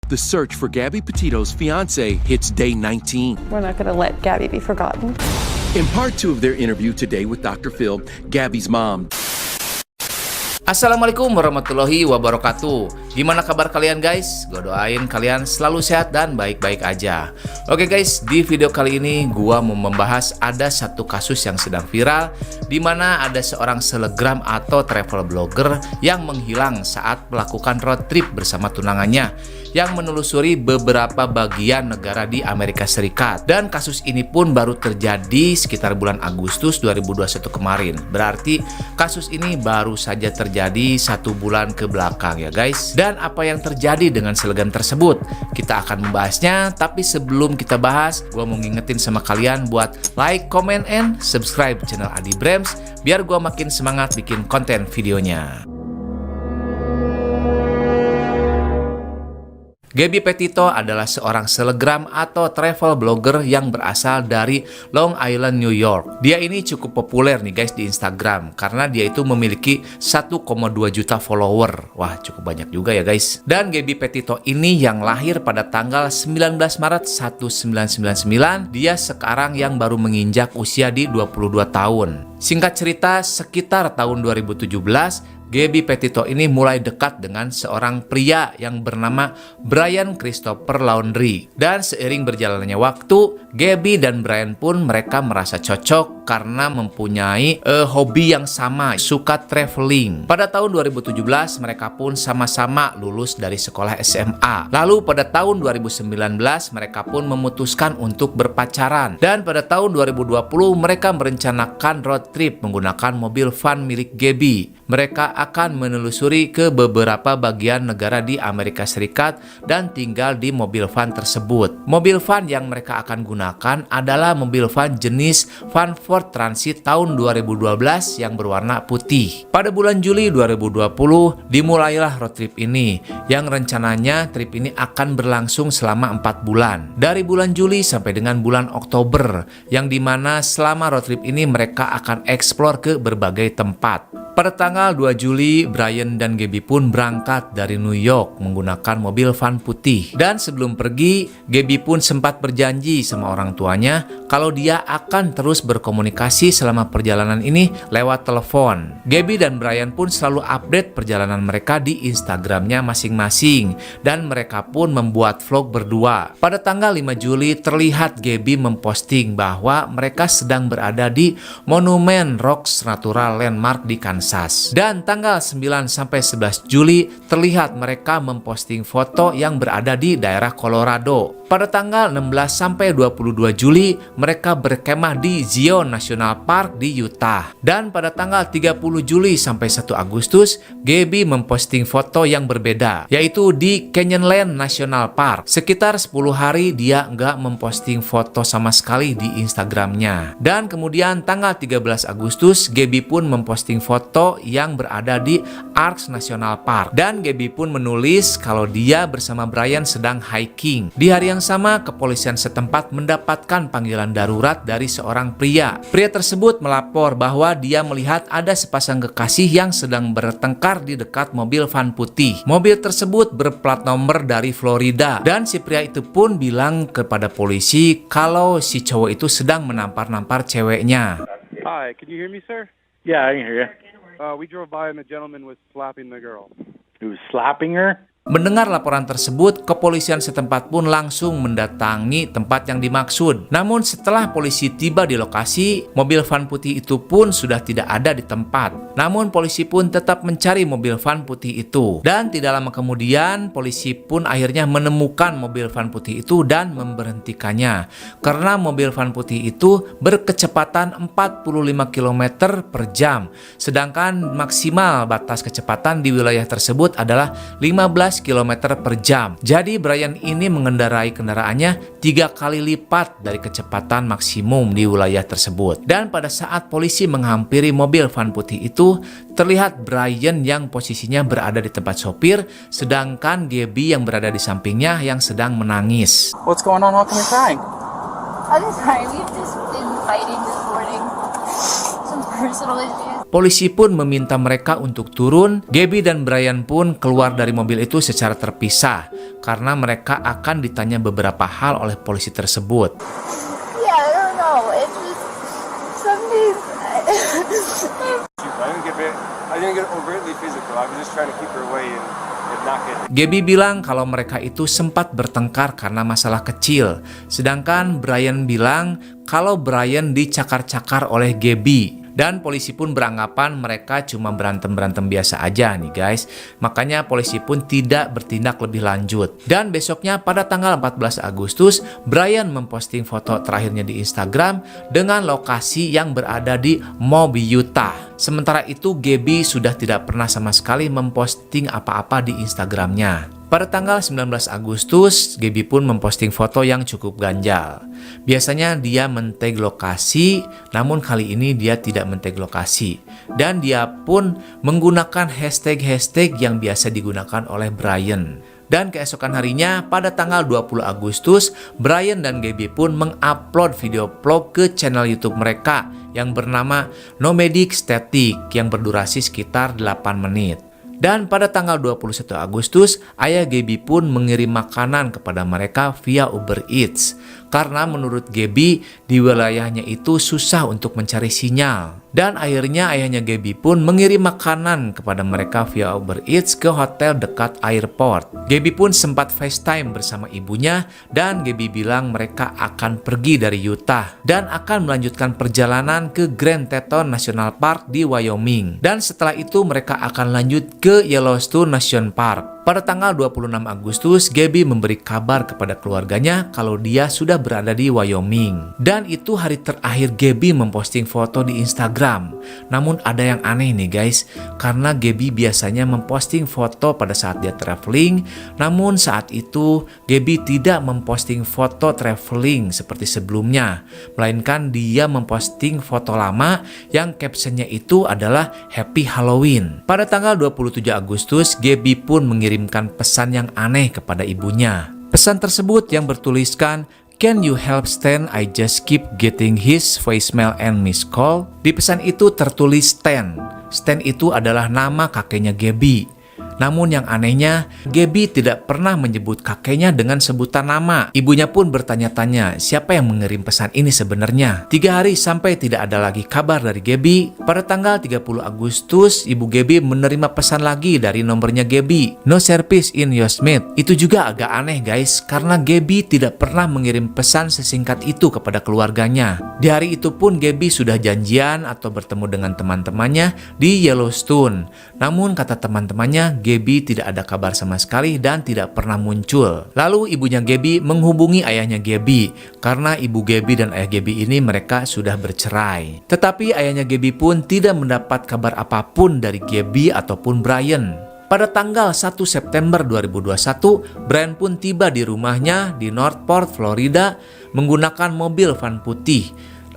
The search for Gabby Petito's fiancé hits day 19. We're not going to let Gabby be forgotten. In part 2 of their interview today with Dr. Phil, Gabby's mom. Assalamualaikum warahmatullahi wabarakatuh. Gimana kabar kalian guys? Gue doain kalian selalu sehat dan baik-baik aja. Oke guys, di video kali ini gue mau membahas ada satu kasus yang sedang viral, di mana ada seorang selebgram atau travel blogger yang menghilang saat melakukan road trip bersama tunangannya yang menelusuri beberapa bagian negara di Amerika Serikat. Dan kasus ini pun baru terjadi sekitar bulan Agustus 2021 kemarin. Berarti kasus ini baru saja terjadi 1 bulan ke belakang ya guys. Dan apa yang terjadi dengan selebgram tersebut? Kita akan membahasnya, tapi sebelum kita bahas, gue mau ngingetin sama kalian buat like, comment, and subscribe channel Adi Brems biar gue makin semangat bikin konten videonya. Gabby Petito adalah seorang selebgram atau travel blogger yang berasal dari Long Island, New York. Dia ini cukup populer nih guys di Instagram karena dia itu memiliki 1,2 juta follower. Wah, cukup banyak juga ya guys. Dan Gabby Petito ini yang lahir pada tanggal 19 Maret 1999, dia sekarang yang baru menginjak usia di 22 tahun. Singkat cerita, sekitar tahun 2017, Gabby Petito ini mulai dekat dengan seorang pria yang bernama Brian Christopher Laundrie. Dan seiring berjalannya waktu, Gabby dan Brian pun mereka merasa cocok karena mempunyai hobi yang sama, suka traveling. Pada tahun 2017, mereka pun sama-sama lulus dari sekolah SMA. Lalu pada tahun 2019, mereka pun memutuskan untuk berpacaran. Dan pada tahun 2020, mereka merencanakan road trip menggunakan mobil van milik Gabby. Mereka akan menelusuri ke beberapa bagian negara di Amerika Serikat dan tinggal di mobil van tersebut. Mobil van yang mereka akan gunakan adalah mobil van jenis van Ford Transit tahun 2012 yang berwarna putih. Pada bulan Juli 2020 dimulailah road trip ini, yang rencananya trip ini akan berlangsung selama 4 bulan. Dari bulan Juli sampai dengan bulan Oktober, yang dimana selama road trip ini mereka akan eksplor ke berbagai tempat. Pada tanggal 2 Juli, Brian dan Gabby pun berangkat dari New York menggunakan mobil van putih. Dan sebelum pergi, Gabby pun sempat berjanji sama orang tuanya kalau dia akan terus berkomunikasi selama perjalanan ini lewat telepon. Gabby dan Brian pun selalu update perjalanan mereka di Instagramnya masing-masing. Dan mereka pun membuat vlog berdua. Pada tanggal 5 Juli, terlihat Gabby memposting bahwa mereka sedang berada di Monument Rocks Natural Landmark di Kansas. Dan tanggal 9 sampai 11 Juli terlihat mereka memposting foto yang berada di daerah Colorado. Pada tanggal 16 sampai 22 Juli mereka berkemah di Zion National Park di Utah. Dan pada tanggal 30 Juli sampai 1 Agustus, Gabby memposting foto yang berbeda, yaitu di Canyonland National Park. Sekitar 10 hari dia nggak memposting foto sama sekali di Instagramnya. Dan kemudian tanggal 13 Agustus, Gabby pun memposting foto yang berada di Arks National Park. Dan Gabby pun menulis kalau dia bersama Brian sedang hiking. Di hari yang sama, kepolisian setempat mendapatkan panggilan darurat dari seorang pria. Pria tersebut melapor bahwa dia melihat ada sepasang kekasih yang sedang bertengkar di dekat mobil van putih. Mobil tersebut berplat nomor dari Florida. Dan si pria itu pun bilang kepada polisi kalau si cowok itu sedang menampar-nampar ceweknya. Hi, can you hear me, sir? Yeah, I can hear you. We drove by and the gentleman was slapping the girl. He was slapping her? Mendengar laporan tersebut, kepolisian setempat pun langsung mendatangi tempat yang dimaksud. Namun setelah polisi tiba di lokasi, mobil van putih itu pun sudah tidak ada di tempat. Namun polisi pun tetap mencari mobil van putih itu. Dan tidak lama kemudian, polisi pun akhirnya menemukan mobil van putih itu dan memberhentikannya. Karena mobil van putih itu berkecepatan 45 km per jam. Sedangkan maksimal batas kecepatan di wilayah tersebut adalah 15 km per jam. Jadi Brian ini mengendarai kendaraannya 3 kali lipat dari kecepatan maksimum di wilayah tersebut. Dan pada saat polisi menghampiri mobil van putih itu, terlihat Brian yang posisinya berada di tempat sopir, sedangkan Gabby yang berada di sampingnya yang sedang menangis. What's going on? How come you're crying? I'm sorry, we've just been fighting this morning. Some personal issues. Polisi pun meminta mereka untuk turun. Gabby dan Brian pun keluar dari mobil itu secara terpisah karena mereka akan ditanya beberapa hal oleh polisi tersebut. Yeah, I don't know. It's just some days. I didn't get overtly physical. I was just trying to keep her away and not get. Gabby bilang kalau mereka itu sempat bertengkar karena masalah kecil. Sedangkan Brian bilang kalau Brian dicakar-cakar oleh Gabby. Dan polisi pun beranggapan mereka cuma berantem-berantem biasa aja nih guys. Makanya polisi pun tidak bertindak lebih lanjut. Dan besoknya pada tanggal 14 Agustus, Brian memposting foto terakhirnya di Instagram dengan lokasi yang berada di Moby, Utah. Sementara itu Gabby sudah tidak pernah sama sekali memposting apa-apa di Instagramnya. Pada tanggal 19 Agustus, Gabby pun memposting foto yang cukup ganjal. Biasanya dia men-tag lokasi, namun kali ini dia tidak men-tag lokasi. Dan dia pun menggunakan hashtag-hashtag yang biasa digunakan oleh Brian. Dan keesokan harinya, pada tanggal 20 Agustus, Brian dan Gabby pun mengupload video vlog ke channel YouTube mereka yang bernama Nomadic Static yang berdurasi sekitar 8 menit. Dan pada tanggal 21 Agustus, ayah Gabby pun mengirim makanan kepada mereka via Uber Eats. Karena menurut Gabby, di wilayahnya itu susah untuk mencari sinyal. Dan akhirnya ayahnya Gabby pun mengirim makanan kepada mereka via Uber Eats ke hotel dekat airport. Gabby pun sempat FaceTime bersama ibunya dan Gabby bilang mereka akan pergi dari Utah dan akan melanjutkan perjalanan ke Grand Teton National Park di Wyoming. Dan setelah itu mereka akan lanjut ke Yellowstone National Park. Pada tanggal 26 Agustus, Gabby memberi kabar kepada keluarganya kalau dia sudah berada di Wyoming. Dan itu hari terakhir Gabby memposting foto di Instagram. Namun ada yang aneh nih guys, karena Gabby biasanya memposting foto pada saat dia traveling. Namun saat itu Gabby tidak memposting foto traveling seperti sebelumnya, melainkan dia memposting foto lama yang captionnya itu adalah Happy Halloween. Pada tanggal 27 Agustus, Gabby pun mengirimkan pesan yang aneh kepada ibunya. Pesan tersebut yang bertuliskan, "Can you help Stan? I just keep getting his voicemail and missed call." Di pesan itu tertulis Stan. Stan itu adalah nama kakeknya Gabby. Namun yang anehnya, Gabby tidak pernah menyebut kakeknya dengan sebutan nama. Ibunya pun bertanya-tanya, siapa yang mengirim pesan ini sebenarnya? 3 hari sampai tidak ada lagi kabar dari Gabby. Pada tanggal 30 Agustus, ibu Gabby menerima pesan lagi dari nomornya Gabby. "No service in Yosemite." Itu juga agak aneh guys, karena Gabby tidak pernah mengirim pesan sesingkat itu kepada keluarganya. Di hari itu pun Gabby sudah janjian atau bertemu dengan teman-temannya di Yellowstone. Namun kata teman-temannya, Gabby tidak ada kabar sama sekali dan tidak pernah muncul. Lalu ibunya Gabby menghubungi ayahnya Gabby, karena ibu Gabby dan ayah Gabby ini mereka sudah bercerai. Tetapi ayahnya Gabby pun tidak mendapat kabar apapun dari Gabby ataupun Brian. Pada tanggal 1 September 2021, Brian pun tiba di rumahnya di Northport, Florida menggunakan mobil van putih.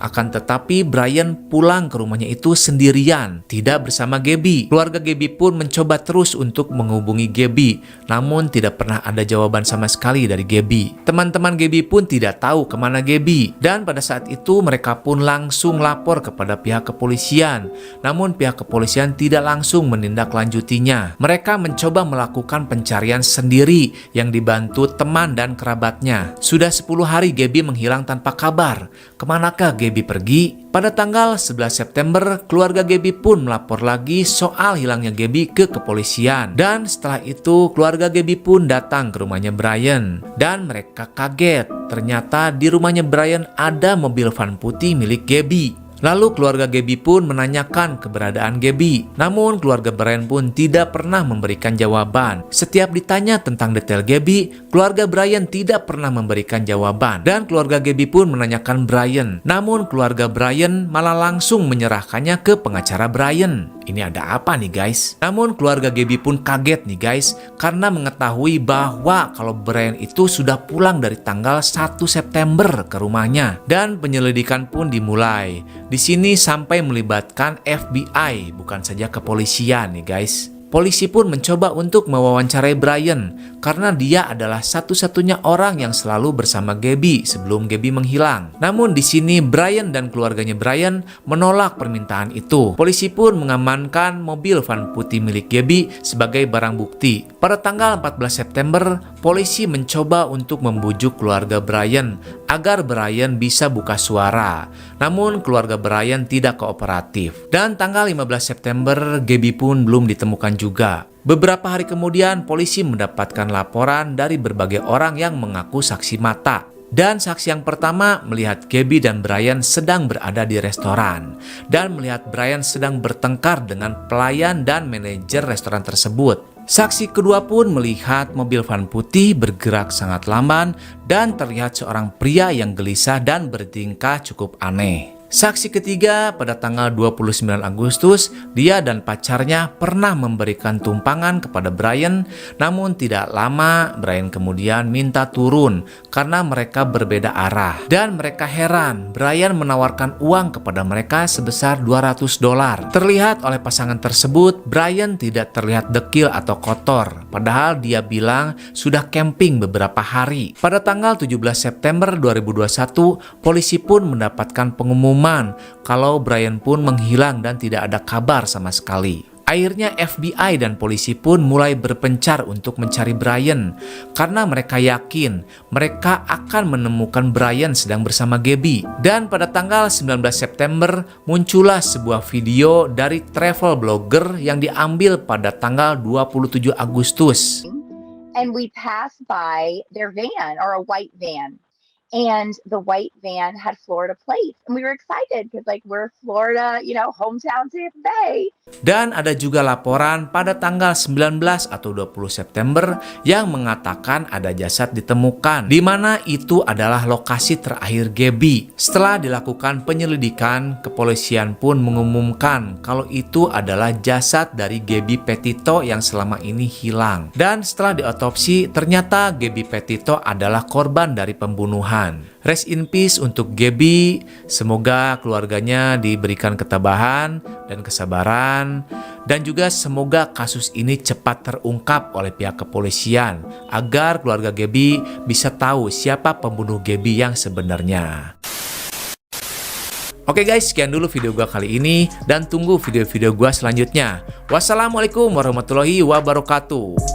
Akan tetapi Brian pulang ke rumahnya itu sendirian, tidak bersama Gabby. Keluarga Gabby pun mencoba terus untuk menghubungi Gabby, namun tidak pernah ada jawaban sama sekali dari Gabby. Teman-teman Gabby pun tidak tahu kemana Gabby, dan pada saat itu mereka pun langsung lapor kepada pihak kepolisian. Namun pihak kepolisian tidak langsung menindaklanjutinya. Mereka mencoba melakukan pencarian sendiri yang dibantu teman dan kerabatnya. Sudah 10 hari Gabby menghilang tanpa kabar. Kemanakah Gabby pergi? Pada tanggal 11 September, keluarga Gabby pun melapor lagi soal hilangnya Gabby ke kepolisian. Dan setelah itu, keluarga Gabby pun datang ke rumahnya Brian. Dan mereka kaget, ternyata di rumahnya Brian ada mobil van putih milik Gabby. Lalu keluarga Gabby pun menanyakan keberadaan Gabby. Namun keluarga Brian pun tidak pernah memberikan jawaban. Setiap ditanya tentang detail Gabby, keluarga Brian tidak pernah memberikan jawaban. Dan keluarga Gabby pun menanyakan Brian. Namun keluarga Brian malah langsung menyerahkannya ke pengacara Brian. Ini ada apa nih guys? Namun keluarga Gabby pun kaget nih guys, karena mengetahui bahwa kalau Brian itu sudah pulang dari tanggal 1 September ke rumahnya. Dan penyelidikan pun dimulai. Di sini sampai melibatkan FBI, bukan saja kepolisian nih guys. polisi pun mencoba untuk mewawancarai Brian karena dia adalah satu-satunya orang yang selalu bersama Gabby sebelum Gabby menghilang. Namun di sini Brian dan keluarganya Brian menolak permintaan itu. Polisi pun mengamankan mobil van putih milik Gabby sebagai barang bukti. Pada tanggal 14 September, polisi mencoba untuk membujuk keluarga Brian agar Brian bisa buka suara. Namun keluarga Brian tidak kooperatif. Dan tanggal 15 September, Gabby pun belum ditemukan juga. Beberapa hari kemudian, polisi mendapatkan laporan dari berbagai orang yang mengaku saksi mata. Dan saksi yang pertama melihat Gabby dan Brian sedang berada di restoran. Dan melihat Brian sedang bertengkar dengan pelayan dan manajer restoran tersebut. Saksi kedua pun melihat mobil van putih bergerak sangat lamban dan terlihat seorang pria yang gelisah dan bertingkah cukup aneh. Saksi ketiga pada tanggal 29 Agustus, dia dan pacarnya pernah memberikan tumpangan kepada Brian, namun tidak lama Brian kemudian minta turun karena mereka berbeda arah. Dan mereka heran, Brian menawarkan uang kepada mereka sebesar $200. Terlihat oleh pasangan tersebut, Brian tidak terlihat dekil atau kotor, padahal dia bilang sudah camping beberapa hari. Pada tanggal 17 September 2021, polisi pun mendapatkan pengumuman kalau Brian pun menghilang dan tidak ada kabar sama sekali. Akhirnya FBI dan polisi pun mulai berpencar untuk mencari Brian karena mereka yakin mereka akan menemukan Brian sedang bersama Gabby. Dan pada tanggal 19 September muncullah sebuah video dari travel blogger yang diambil pada tanggal 27 Agustus. And we passed by their van, or a white van. And the white van had Florida plates. And we were excited because we're Florida, hometown Tampa Bay. Dan ada juga laporan pada tanggal 19 atau 20 September yang mengatakan ada jasad ditemukan, di mana itu adalah lokasi terakhir Gabby. Setelah dilakukan penyelidikan, kepolisian pun mengumumkan kalau itu adalah jasad dari Gabby Petito yang selama ini hilang. Dan setelah diotopsi, ternyata Gabby Petito adalah korban dari pembunuhan. Rest in peace untuk Gabby. Semoga keluarganya diberikan ketabahan dan kesabaran, dan juga semoga kasus ini cepat terungkap oleh pihak kepolisian agar keluarga Gabby bisa tahu siapa pembunuh Gabby yang sebenarnya. Oke guys, sekian dulu video gua kali ini dan tunggu video-video gua selanjutnya. Wassalamualaikum warahmatullahi wabarakatuh.